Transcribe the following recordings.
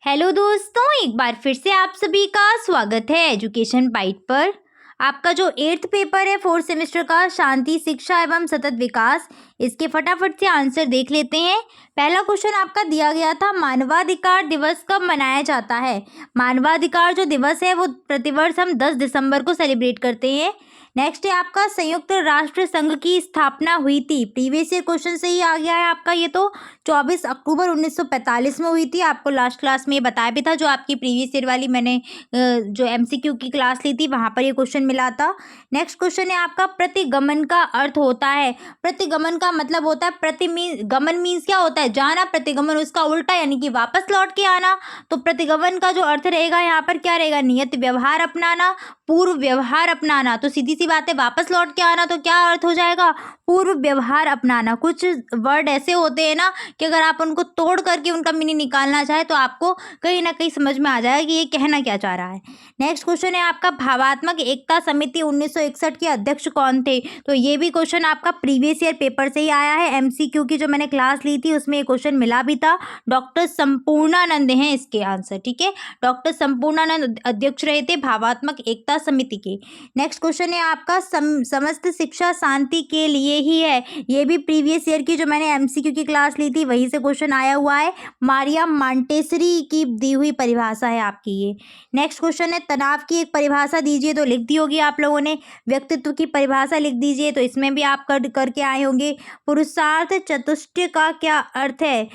Hello दोस्तों, एक बार फिर से आप सभी का स्वागत है एजुकेशन बाइट पर। आपका जो 8th पेपर है 4th सेमेस्टर का शांति शिक्षा एवं सतत विकास, इसके फटाफट से आंसर देख लेते हैं। पहला क्वेश्चन आपका दिया गया था, मानवाधिकार दिवस कब मनाया जाता है। मानवाधिकार जो दिवस है वो प्रतिवर्ष हम 10 दिसंबर को सेलिब्रेट करते हैं। नेक्स्ट है आपका, संयुक्त राष्ट्र संघ की स्थापना हुई थी। प्रीवियस ईयर क्वेश्चन से ही आ गया है आपका, ये तो 24 अक्टूबर 1945 में हुई थी। आपको लास्ट क्लास में ये बताया भी था, जो आपकी प्रीवियस ईयर वाली मैंने जो एमसीक्यू की क्लास ली थी वहाँ पर ये क्वेश्चन मिला था। नेक्स्ट क्वेश्चन है आपका, प्रतिगमन का अर्थ होता है। प्रतिगमन का मतलब होता है गमन मीन्स क्या होता है, जाना। प्रतिगमन उसका उल्टा यानी कि वापस लौट के आना। तो प्रतिगमन का जो अर्थ रहेगा यहाँ पर क्या रहेगा, नियत व्यवहार अपनाना, पूर्व व्यवहार अपनाना। तो सीधी सी बात है, वापस लौट के आना तो क्या अर्थ हो जाएगा, पूर्व व्यवहार अपनाना। कुछ वर्ड ऐसे होते हैं ना कि अगर आप उनको तोड़ करके उनका मीनिंग निकालना चाहे तो आपको कहीं ना कहीं समझ में आ जाएगा कि ये कहना क्या चाह रहा है। नेक्स्ट क्वेश्चन है आपका, भावात्मक एकता समिति 1961 के अध्यक्ष कौन थे। तो ये भी क्वेश्चन आपका प्रीवियस ईयर पेपर से ही आया है। एमसीक्यू की जो मैंने क्लास ली थी उसमें ये क्वेश्चन मिला भी था। डॉक्टर संपूर्णानंद हैं इसके आंसर, ठीक है। डॉक्टर संपूर्णानंद अध्यक्ष रहे थे भावात्मक एकता समिति के। नेक्स्ट क्वेश्चन है आपका, समस्त शिक्षा शांति के लिए ही है। ये भी प्रीवियस ईयर की जो मैंने एमसीक्यू की क्लास ली थी वहीं से क्वेश्चन आया हुआ है। मारिया मांटेसरी की दी हुई परिभाषा है आपकी ये। नेक्स्ट क्वेश्चन है, तनाव की एक परिभाषा दीजिए। तो लिख दी होगी आप लोगों ने। व्यक्तित्व की परिभाषा लिख दीजिए, तो इसमें भी आप करके आए होंगे। पुरुषार्थ चतुष्टय का क्या अर्थ है।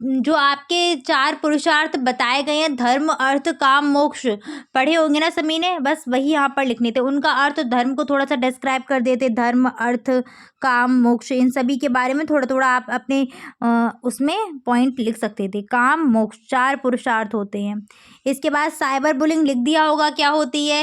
जो आपके 4 पुरुषार्थ बताए गए हैं, धर्म अर्थ काम मोक्ष, पढ़े होंगे ना सभी ने, बस वही यहाँ पर लिखने थे। उनका अर्थ धर्म को थोड़ा सा डिस्क्राइब कर देते, धर्म अर्थ काम मोक्ष, इन सभी के बारे में थोड़ा थोड़ा आप अपने उसमें पॉइंट लिख सकते थे। काम मोक्ष 4 पुरुषार्थ होते हैं। इसके बाद साइबर बुलिंग लिख दिया होगा क्या होती है।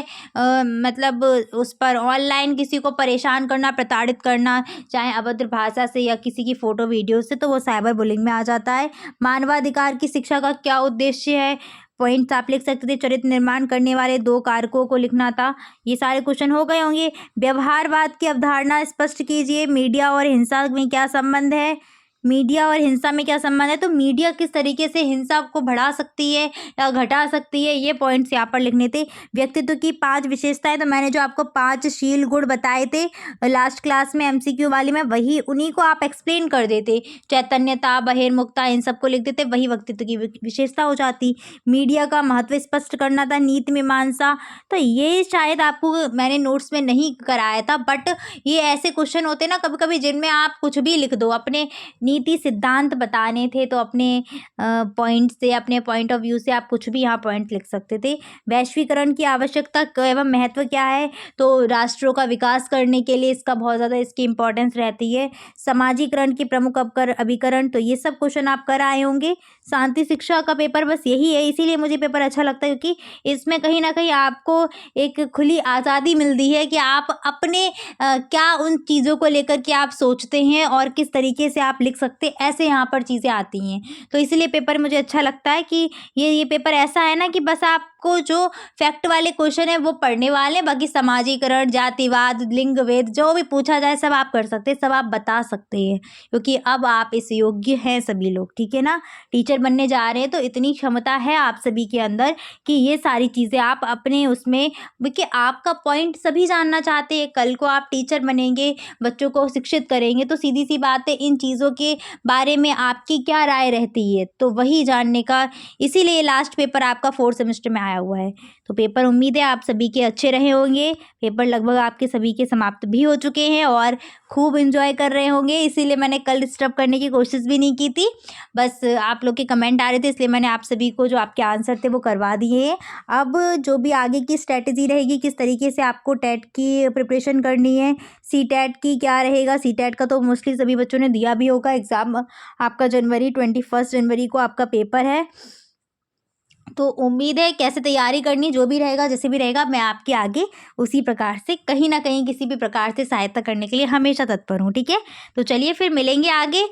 मतलब उस पर ऑनलाइन किसी को परेशान करना, प्रताड़ित करना, चाहे अभद्र भाषा से या किसी की फ़ोटो वीडियो से, तो वो साइबर बुलिंग में आ जाता है। मानवाधिकार की शिक्षा का क्या उद्देश्य है। पॉइंट्स आप लिख सकते थे। चरित्र निर्माण करने वाले 2 कारकों को लिखना था। ये सारे क्वेश्चन हो गए होंगे। व्यवहारवाद की अवधारणा स्पष्ट कीजिए। मीडिया और हिंसा में क्या संबंध है। मीडिया और हिंसा में क्या संबंध है। तो मीडिया किस तरीके से हिंसा को बढ़ा सकती है या घटा सकती है, ये पॉइंट्स यहाँ पर लिखने थे। व्यक्तित्व की 5 विशेषताएं, तो मैंने जो आपको 5 शील गुण बताए थे लास्ट क्लास में एमसीक्यू वाली में, वही उन्हीं को आप एक्सप्लेन कर देते। चैतन्यता, बहिर्मुखता, इन सबको लिख देते, वही व्यक्तित्व की विशेषता हो जाती। मीडिया का महत्व स्पष्ट करना था। नीति मीमांसा, तो ये शायद आपको मैंने नोट्स में नहीं कराया था, बट ये ऐसे क्वेश्चन होते हैं ना कभी कभी जिनमें आप कुछ भी लिख दो। अपने नीति सिद्धांत बताने थे तो अपने पॉइंट से, अपने पॉइंट ऑफ व्यू से आप कुछ भी यहाँ पॉइंट लिख सकते थे। वैश्वीकरण की आवश्यकता एवं महत्व क्या है। तो राष्ट्रों का विकास करने के लिए इसका बहुत ज़्यादा इसकी इंपॉर्टेंस रहती है। समाजीकरण की प्रमुख अभिकरण, तो ये सब क्वेश्चन आप कर आए होंगे। शांति शिक्षा का पेपर बस यही है, इसीलिए मुझे पेपर अच्छा लगता है, क्योंकि इसमें कहीं ना कहीं आपको एक खुली आज़ादी मिलती है कि आप अपने क्या उन चीज़ों को लेकर के आप सोचते हैं और किस तरीके से आप लिख सकते, ऐसे यहाँ पर चीज़ें आती हैं। तो इसलिए पेपर मुझे अच्छा लगता है कि ये पेपर ऐसा है ना कि बस आपको जो फैक्ट वाले क्वेश्चन है वो पढ़ने वाले, बाकी समाजीकरण, जातिवाद, लिंग भेद जो भी पूछा जाए सब आप कर सकते हैं, सब आप बता सकते हैं, क्योंकि अब आप इस योग्य हैं सभी लोग, ठीक है ना। टीचर बनने जा रहे हैं तो इतनी क्षमता है आप सभी के अंदर कि ये सारी चीज़ें आप अपने उसमें, क्योंकि आपका पॉइंट सभी जानना चाहते हैं। कल को आप टीचर बनेंगे, बच्चों को शिक्षित करेंगे, तो सीधी सी बात है इन चीज़ों के बारे में आपकी क्या राय रहती है, तो वही जानने का, इसीलिए लास्ट पेपर आपका 4th सेमेस्टर में आया हुआ है। तो पेपर उम्मीद है आप सभी के अच्छे रहे होंगे। पेपर लगभग आपके सभी के समाप्त भी हो चुके हैं और खूब एंजॉय कर रहे होंगे, इसीलिए मैंने कल डिस्टर्ब करने की कोशिश भी नहीं की थी। बस आप लोग के कमेंट आ रहे थे इसलिए मैंने आप सभी को जो आपके आंसर थे वो करवा दिए हैं। अब जो भी आगे की स्ट्रेटजी रहेगी, किस तरीके से आपको टेट की प्रिपरेशन करनी है, सी टेट की क्या रहेगा। सी टेट का तो मोस्टली सभी बच्चों ने दिया भी होगा एग्ज़ाम। आपका 21 जनवरी को आपका पेपर है। तो उम्मीद है कैसे तैयारी करनी, जो भी रहेगा जैसे भी रहेगा, मैं आपके आगे उसी प्रकार से कहीं ना कहीं किसी भी प्रकार से सहायता करने के लिए हमेशा तत्पर हूँ। ठीक है, तो चलिए फिर मिलेंगे आगे।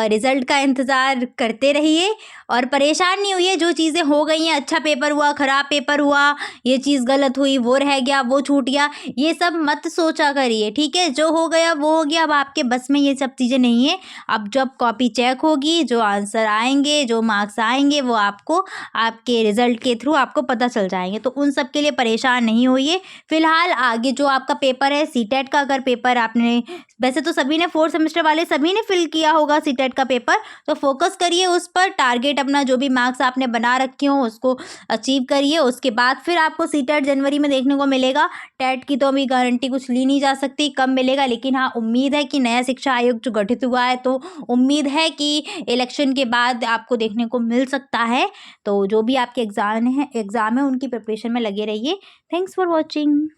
रिजल्ट का इंतज़ार करते रहिए और परेशान नहीं हुई। जो चीज़ें हो गई हैं, अच्छा पेपर हुआ, ख़राब पेपर हुआ, ये चीज़ गलत हुई, वो रह गया, वो छूट गया, ये सब मत सोचा करिए। ठीक है, जो हो गया वो हो गया, अब आपके बस में ये सब चीज़ें नहीं है। अब जब कॉपी चेक होगी, जो आंसर आएंगे, जो मार्क्स आएंगे, वो आपको आपके रिजल्ट के थ्रू आपको पता चल जाएंगे। तो उन सब के लिए परेशान नहीं होइए। फिलहाल आगे जो आपका पेपर है सीटेट का, अगर पेपर आपने, वैसे तो सभी ने 4th सेमेस्टर वाले सभी ने फिल किया होगा सीटेट का पेपर, तो फोकस करिए उस पर। टारगेट अपना जो भी मार्क्स आपने बना रखे हो उसको अचीव करिए। उसके बाद फिर आपको सीटेट जनवरी में देखने को मिलेगा। टेट की तो अभी गारंटी कुछ ली नहीं जा सकती कब मिलेगा, लेकिन हाँ उम्मीद है कि नया शिक्षा आयोग जो गठित हुआ है, तो उम्मीद है कि इलेक्शन के बाद आपको देखने को मिल सकता है। तो जो भी आपके एग्ज़ाम है उनकी प्रिपरेशन में लगे रहिए। Thanks for watching.